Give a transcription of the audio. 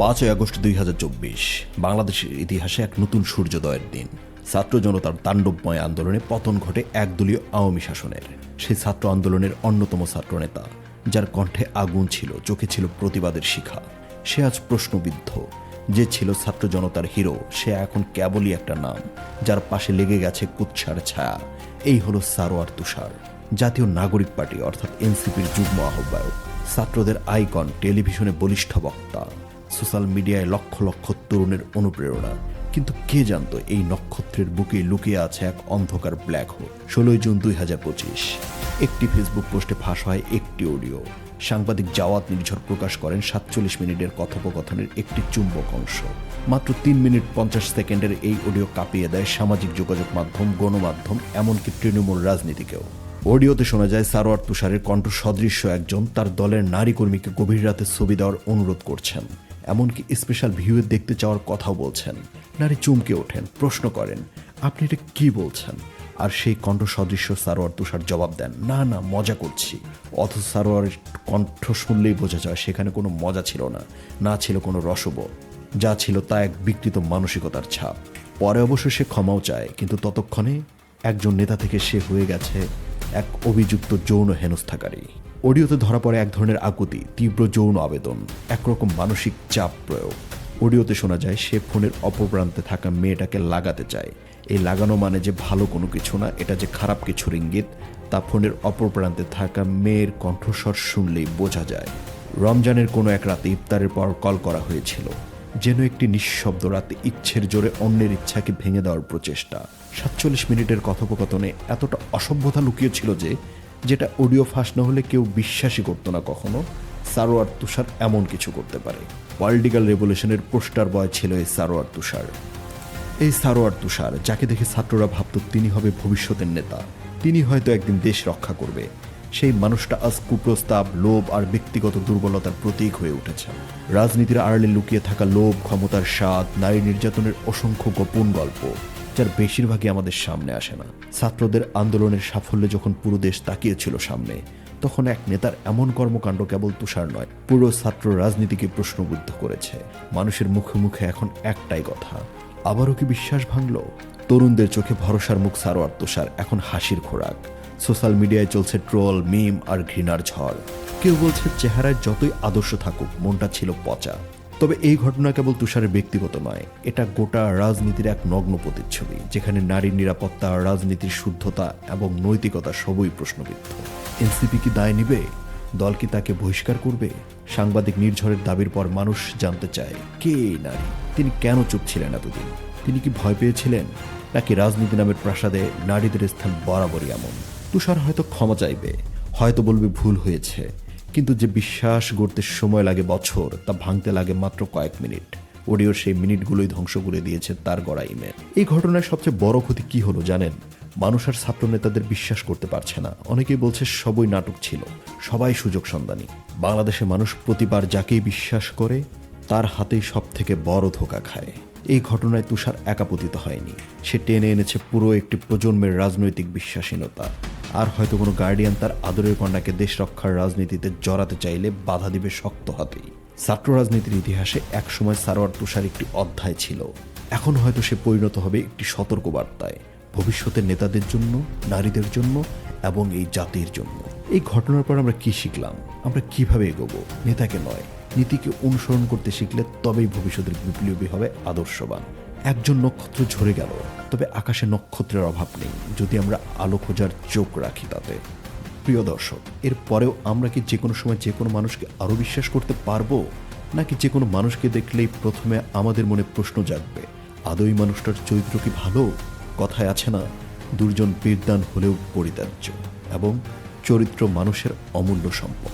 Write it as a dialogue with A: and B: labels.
A: 5ই August 2024 বাংলাদেশের ইতিহাসে এক নতুন সূর্যোদয়ের দিন। ছাত্র জনতার তাণ্ডবময় আন্দোলনে পতন ঘটে একদলীয় আওয়ামী শাসনের। সেই ছাত্র আন্দোলনের অন্যতম ছাত্রনেতা, যার কণ্ঠে আগুন ছিল, চোখে ছিল প্রতিবাদের শিখা, সে আজ প্রশ্নবিদ্ধ। যে ছিল ছাত্র জনতার হিরো, সে এখন কেবলই একটা নাম, যার পাশে লেগে গেছে কুৎসার ছায়া। এই হলো সারোয়ার তুষার, জাতীয় নাগরিক পার্টি অর্থাৎ এনসিপির যুগ্ম আহ্বায়ক, ছাত্রদের আইকন, টেলিভিশনে বলিষ্ঠ বক্তা, সোশ্যাল মিডিয়ায় লক্ষ লক্ষ তরুণের অনুপ্রেরণা। কিন্তু কে জানতো এই নক্ষত্রের বুকে লুকিয়ে আছে এক অন্ধকার ব্ল্যাক হোল। 16 জুন 2025 একটি ফেসবুক পোস্টে ফাঁস হয় একটি অডিও। সাংবাদিক জাওয়াত নির্ঝর প্রকাশ করেন 47 মিনিটের কথোপকথনের একটি চুম্বক অংশ। মাত্র 3 মিনিট 50 সেকেন্ডের এই অডিও কাঁপিয়ে দেয় সামাজিক যোগাযোগ মাধ্যম, গণমাধ্যম, এমনকি তৃণমূল রাজনীতিকেও। অডিওতে শোনা যায় সারোয়ার তুষারের কণ্ঠ সদৃশ্য একজন তার দলের নারী কর্মীকে গভীর রাতে ছবি দেওয়ার অনুরোধ করছেন, এমনকি স্পেশাল ভিউয়ে দেখতে চাওয়ার কথাও বলছেন। নারী চমকে ওঠেন, প্রশ্ন করেন, আপনি এটা কি বলছেন? আর সেই কণ্ঠ সদৃশ্য সারোয়ার তুষার জবাব দেন, না না, মজা করছি। অথচ সারোয়ারের কণ্ঠ শুনলেই বোঝা যায় সেখানে কোনো মজা ছিল না, না ছিল কোনো রসবোধ। যা ছিল তা এক বিকৃত মানসিকতার ছাপ। পরে অবশ্য সে ক্ষমাও চায়, কিন্তু ততক্ষণে একজন নেতা থেকে সে হয়ে গেছে এক অভিযুক্ত যৌন হেনস্থাকারী। অডিওতে ধরা পড়ে এক ধরনের আকুতি, তীব্র যৌন আবেদন, একরকম মানসিক চাপ প্রয়োগ। অডিওতে শোনা যায় সে ফোনের অপর প্রান্তে থাকা মেয়েটাকে লাগাতে চায়। এই লাগানো মানে যে ভালো কোনো কিছু না, এটা যে খারাপ কিছুর ইঙ্গিত, তা ফোনের অপর প্রান্তে থাকা মেয়ের কণ্ঠস্বর শুনলেই বোঝা যায়। রমজানের কোনো এক রাতে ইফতারের পর কল করা হয়েছিল, যেন একটি নিঃশব্দ রাতে ইচ্ছের জোরে অন্যের ইচ্ছাকে ভেঙে দেওয়ার প্রচেষ্টা। 47 মিনিটের কথোপকথনে এতটা অসভ্যতা লুকিয়েছিল যে, যেটা অডিও ফাঁস না হলে কেউ বিশ্বাসই করতো না কখনো সারোয়ার তুষার এমন কিছু করতে পারে। পলিটিক্যাল রেভলিউশনের পোস্টার বয় ছিল এই সারোয়ার তুষার। এই সারোয়ার তুষার, যাকে দেখে ছাত্ররা ভাবত তিনি হবে ভবিষ্যতের নেতা, তিনি হয়তো একদিন দেশ রক্ষা করবে, সেই মানুষটা আজ কুপ্রস্তাব, লোভ আর ব্যক্তিগত দুর্বলতার প্রতীক হয়ে উঠেছে। রাজনীতির আড়ালে লুকিয়ে থাকা লোভ, ক্ষমতার স্বাদ, নারী নির্যাতনের অসংখ্য গোপন গল্প, যার বেশিরভাগই আমাদের সামনে আসে না। ছাত্রদের আন্দোলনের সাফল্যে যখন পুরো দেশ তাকিয়েছিল সামনে, তখন এক নেতার এমন কর্মকাণ্ড কেবল তুষার নয়, পুরো ছাত্র রাজনীতিকে প্রশ্নবিদ্ধ করেছে। মানুষের মুখে মুখে এখন একটাই কথা, আবারও কি বিশ্বাস ভাঙল? তরুণদের চোখে ভরসার মুখ সারোয়ার তুষার এখন হাসির খোরাক। সোশ্যাল মিডিয়ায় চলছে ট্রোল, মিম আর ঘৃণার ঝড়। কেউ বলছে চেহারায় যতই আদর্শ থাকুক, মনটা ছিল পচা। তবে এই ঘটনা কেবল তুষারের ব্যক্তিগত নয়, এটা গোটা রাজনীতির এক নগ্ন প্রতিচ্ছবি, যেখানে নারীর নিরাপত্তা, রাজনীতির শুদ্ধতা এবং নৈতিকতা সবই প্রশ্নবিদ্ধ। এনসিপি কি দায় নিবে? দল কি তাকে বহিষ্কার করবে? সাংবাদিক নির্ঝরের দাবির পর মানুষ জানতে চায়, কে এই নারী? তিনি কেন চুপ ছিলেন এতদিন? তিনি কি ভয় পেয়েছিলেন, নাকি রাজনীতি নামের প্রাসাদে নারীদের স্থান বরাবরই এমন? তুষার হয়তো ক্ষমা চাইবে, হয়তো বলবে ভুল হয়েছে, কিন্তু যে বিশ্বাস গড়তে সময় লাগে বছর, তা ভাঙতে লাগে মাত্র কয়েক মিনিট। অডিওর সেই মিনিটগুলোই ধ্বংস করে দিয়েছে তার গড়া ইমেজ। এই ঘটনায় সবচেয়ে বড় ক্ষতি কি হলো জানেন? মানুষ আর ছাত্র নেতাদের বিশ্বাস করতে পারছে না। অনেকেই বলছে সবই নাটক ছিল, সবাই সুযোগ সন্ধানী। বাংলাদেশে মানুষ প্রতিবার যাকেই বিশ্বাস করে, তার হাতেই সব থেকে বড় ধোঁকা খায়। এই ঘটনায় তুষার একা পতিত হয়নি, সে টেনে এনেছে পুরো একটি প্রজন্মের রাজনৈতিক বিশ্বাসহীনতা। আর হয়তো কোনো গার্ডিয়ান তার আদরের কন্যাকে দেশ রক্ষার রাজনীতিতে জড়াতে চাইলে বাধা দিবে শক্ত হাতেই। ছাত্র রাজনীতির ইতিহাসে একসময় সারোয়ার তুষার একটি অধ্যায় ছিল, এখন হয়তো সে পরিণত হবে একটি সতর্কবার্তায়, ভবিষ্যতের নেতাদের জন্য, নারীদের জন্য এবং এই জাতির জন্য। এই ঘটনার পর আমরা কি শিখলাম? আমরা কিভাবে এগোবো? নেতাকে নয়, নীতিকে অনুসরণ করতে শিখলে তবেই ভবিষ্যতের বিপ্লবী হবে আদর্শবান। একজন নক্ষত্র ঝরে গেল, তবে আকাশে নক্ষত্রের অভাব নেই, যদি আমরা আলো খোঁজার চোখ রাখি তাতে। প্রিয় দর্শক, এর পরেও আমরা কি যে কোনো সময় যে কোনো মানুষকে আরও বিশ্বাস করতে পারবো, নাকি যে কোনো মানুষকে দেখলেই প্রথমে আমাদের মনে প্রশ্ন জাগবে, আদৌ এই মানুষটার চরিত্র কি ভালো? কথায় আছে না, দুর্জন বীরদান হলেও পরিত্যাজ্য, এবং চরিত্র মানুষের অমূল্য সম্পদ।